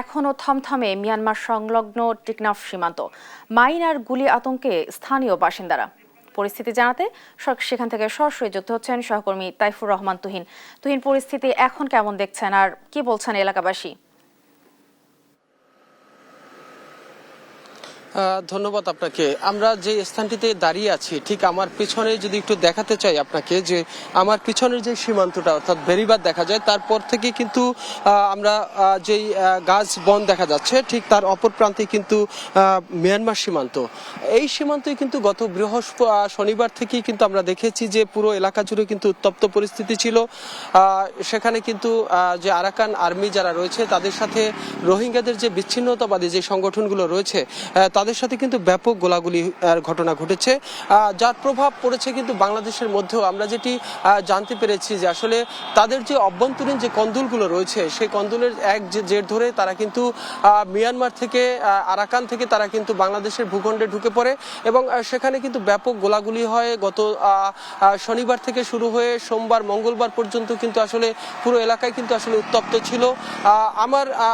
এখনও থমথমে মিয়ানমার সংলগ্ন টেকনাফ সীমান্ত। মাইন আর গুলি আতঙ্কে স্থানীয় বাসিন্দারা। পরিস্থিতি জানাতে সেখান থেকে সরাসরি যুক্ত হচ্ছেন সহকর্মী তাইফুর রহমান তুহিন। পরিস্থিতি এখন কেমন দেখছেন আর কি বলছেন এলাকাবাসী? ধন্যবাদ আপনাকে। আমরা যে স্থানটিতে দাঁড়িয়ে আছি ঠিক আমার পিছনে যদি একটু দেখাতে চাই আপনাকে, যে আমার পিছনের যে সীমান্তটা অর্থাৎ বেড়িবাঁধ দেখা যায়, তারপর থেকে কিন্তু আমরা যেই গাছ বন দেখা যাচ্ছে ঠিক তার অপর প্রান্তে কিন্তু মিয়ানমার সীমান্ত। এই সীমান্তই কিন্তু গত শনিবার থেকেই কিন্তু আমরা দেখেছি যে পুরো এলাকা জুড়ে কিন্তু উত্তপ্ত পরিস্থিতি ছিল। সেখানে কিন্তু যে আরাকান আর্মি যারা রয়েছে তাদের সাথে রোহিঙ্গাদের যে বিচ্ছিন্নতাবাদী যে সংগঠনগুলো রয়েছে তাদের সাথে কিন্তু ব্যাপক গোলাগুলির ঘটনা ঘটেছে, যার প্রভাব পড়েছে কিন্তু বাংলাদেশের মধ্যেও। আমরা যেটি জানতে পেরেছি যে আসলে তাদের যে অভ্যন্তরীণ যে কন্দুলগুলো রয়েছে সেই কন্দুলের জের ধরে তারা কিন্তু মিয়ানমার থেকে আরাকান থেকে তারা কিন্তু বাংলাদেশের ভূখণ্ডে ঢুকে পড়ে এবং সেখানে কিন্তু ব্যাপক গোলাগুলি হয়। গত শনিবার থেকে শুরু হয়ে সোমবার মঙ্গলবার পর্যন্ত কিন্তু আসলে পুরো এলাকায় কিন্তু আসলে উত্তপ্ত ছিল।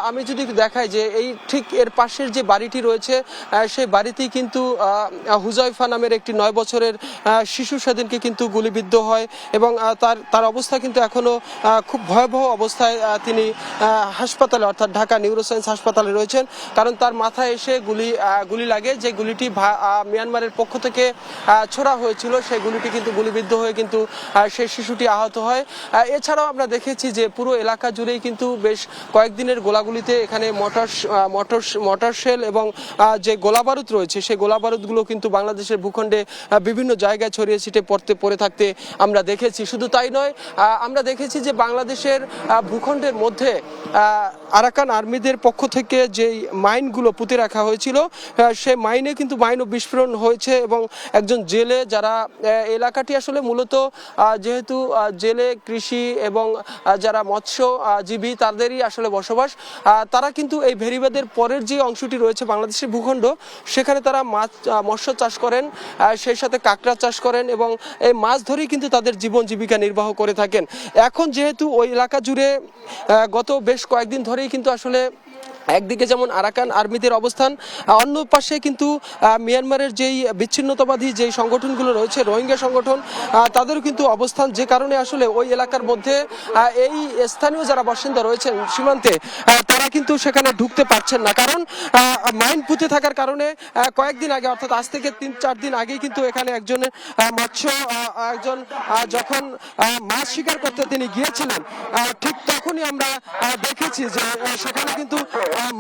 আমি যদি দেখাই যে এই ঠিক এর পাশের যে বাড়িটি রয়েছে সেই বাড়িতেই কিন্তু হুজাইফা নামের একটি 9 বছরের শিশু সেদিনকে কিন্তু গুলিবিদ্ধ হয় এবং তার অবস্থা কিন্তু এখনো খুব ভয়াবহ অবস্থায়। তিনি হাসপাতালে অর্থাৎ ঢাকা নিউরোসায়েন্স হাসপাতালে রয়েছেন, কারণ তার মাথায় এসে গুলি লাগে। যে গুলিটি মিয়ানমারের পক্ষ থেকে ছোড়া হয়েছিল সেই গুলিটি কিন্তু গুলিবিদ্ধ হয়ে কিন্তু সেই শিশুটি আহত হয়। এছাড়াও আমরা দেখেছি যে পুরো এলাকা জুড়েই কিন্তু বেশ কয়েকদিনের গোলাগুলিতে এখানে মর্টার শেল এবং যে গোলাবারুদ রয়েছে সেই গোলাবারুদগুলো কিন্তু বাংলাদেশের ভূখণ্ডে বিভিন্ন জায়গায় ছড়িয়ে ছিটে পড়ে থাকতে আমরা দেখেছি। শুধু তাই নয়, আমরা দেখেছি যে বাংলাদেশের ভূখণ্ডের মধ্যে আরাকান আর্মিদের পক্ষ থেকে যেই মাইনগুলো পুঁতে রাখা হয়েছিল সেই মাইনে কিন্তু মাইনও বিস্ফোরণ হয়েছে এবং একজন জেলে, যারা এলাকাটি আসলে মূলত যেহেতু জেলে কৃষি এবং যারা মৎস্যজীবী তাদেরই আসলে বসবাস, তারা কিন্তু এই ভেরিবাদের পরের যে অংশটি রয়েছে বাংলাদেশের ভূখণ্ড সেখানে তারা মৎস্য চাষ করেন, সেই সাথে কাঁকড়া চাষ করেন এবং এই মাছ ধরেই কিন্তু তাদের জীবন জীবিকা নির্বাহ করে থাকেন। এখন যেহেতু ওই এলাকা জুড়ে গত বেশ কয়েকদিন ধরেই কিন্তু আসলে একদিকে যেমন আরাকান আর্মিদের অবস্থান, অন্য পাশে কিন্তু মিয়ানমারের যেই বিচ্ছিন্নতাবাদী যেই সংগঠনগুলো রয়েছে রোহিঙ্গা সংগঠন, তাদেরও কিন্তু অবস্থান, যে কারণে আসলে ওই এলাকার মধ্যে এই স্থানীয় যারা বাসিন্দা রয়েছেন সীমান্তে তারা কিন্তু সেখানে ঢুকতে পারছেন না, কারণ মাইন পুঁতে থাকার কারণে। কয়েকদিন আগে অর্থাৎ আজ থেকে 3-4 দিন আগেই কিন্তু এখানে একজন যখন মাছ শিকার করতে তিনি গিয়েছিলেন ঠিক তখনই আমরা দেখেছি যে সেখানে কিন্তু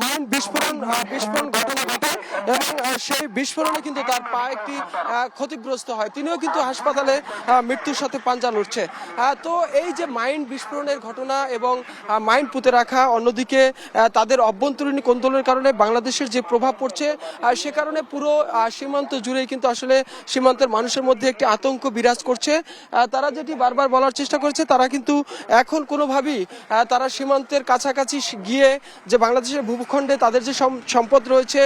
মাইন বিস্ফোরণ ঘটনা ঘটে এবং সেই বিস্ফোরণে কিন্তু তার পা একটি ক্ষতিগ্রস্ত হয়, তিনিও কিন্তু হাসপাতালে মৃত্যুর সাথে পাঞ্জা লড়ছে। তো এই যে মাইন বিস্ফোরণের ঘটনা এবং মাইন পুঁতে রাখা, অন্যদিকে তাদের অভ্যন্তরীণ কোন্দলের কারণে বাংলাদেশের যে প্রভাব পড়ছে সে কারণে পুরো সীমান্ত জুড়েই কিন্তু আসলে সীমান্তের মানুষের মধ্যে একটি আতঙ্ক বিরাজ করছে। তারা যেটি বারবার বলার চেষ্টা করেছে, তারা কিন্তু এখন কোনোভাবেই তারা সীমান্তের কাছাকাছি গিয়ে যে বাংলাদেশের ভূখণ্ডে তাদের যে সম্পদ রয়েছে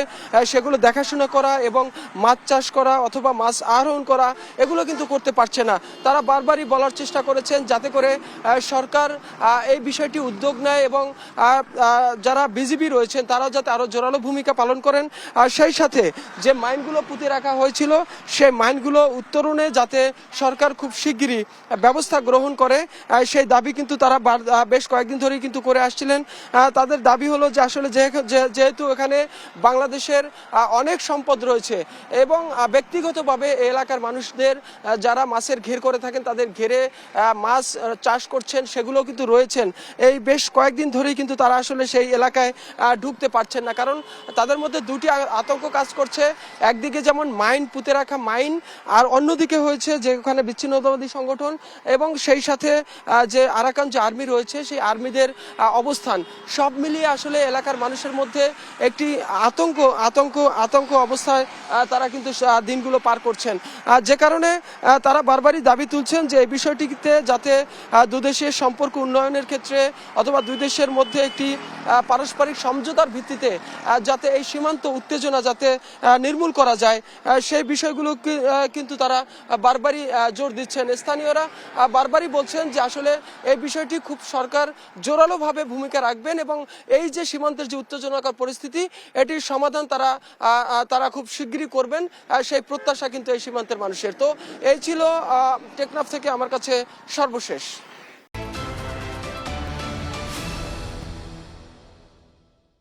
সেগুলো দেখাশোনা করা এবং মাছ চাষ করা অথবা মাছ আহরণ করা এগুলো কিন্তু করতে পারছে না। তারা বারবারই বলার চেষ্টা করেছেন যাতে করে সরকার এই বিষয়টি উদ্যোগ নেয় এবং যারা বিজিবি রয়েছেন তারাও যাতে আরও জোরালো ভূমিকা পালন করেন। আর সেই সাথে যে মাইনগুলো পুঁতে রাখা হয়েছিল সেই মাইনগুলো উত্তরণে যাতে সরকার খুব শিগগিরই ব্যবস্থা গ্রহণ করে সেই দাবি কিন্তু তারা বেশ কয়েকদিন ধরেই কিন্তু করে আসছিলেন। তাদের দাবি হলো যে আসলে যেহেতু এখানে বাংলাদেশের অনেক সম্পদ রয়েছে এবং ব্যক্তিগতভাবে এলাকার মানুষদের যারা মাছের ঘের করে থাকেন তাদের ঘেরে মাছ চাষ করছেন সেগুলো কিন্তু রয়েছেন, এই বেশ কয়েকদিন ধরেই কিন্তু তারা আসলে সেই এলাকায় ঢুকতে পারছেন না, কারণ তাদের মধ্যে দুটি আতঙ্ক কাজ করছে। একদিকে যেমন মাইন পুঁতে রাখা মাইন, আর অন্যদিকে হয়েছে যে ওখানে বিচ্ছিন্নতাবাদী সংগঠন এবং সেই সাথে যে আরাকান যে আর্মি রয়েছে সেই আর্মিদের অবস্থান, সব মিলিয়ে আসলে এলাকার মানুষের মধ্যে একটি আতঙ্ক অবস্থায় তারা কিন্তু দিনগুলো পার করছেন, যে কারণে তারা বারবারই দাবি তুলছেন যে এই বিষয়টিতে যাতে দুদেশের সম্পর্ক উন্নয়নের ক্ষেত্রে অথবা দুই দেশের মধ্যে একটি পারস্পরিক সমঝোতার ভিত্তিতে যাতে এই সীমান্ত উত্তেজনা যাতে নির্মূল করা যায়, সেই বিষয়গুলো কিন্তু তারা বারবারই জোর দিচ্ছেন। স্থানীয়রা বারবারই বলছেন যে আসলে এই বিষয়টি খুব সরকার জোরালোভাবে ভূমিকা রাখবেন এবং এই যে সীমান্তের যে উত্তেজনাকর পরিস্থিতি এটির সমাধান তারা খুব শিগগিরই করবেন, সেই প্রত্যাশা কিন্তু এই সীমান্তের মানুষের। তো এই ছিল টেকনাফ থেকে আমার কাছে সর্বশেষ।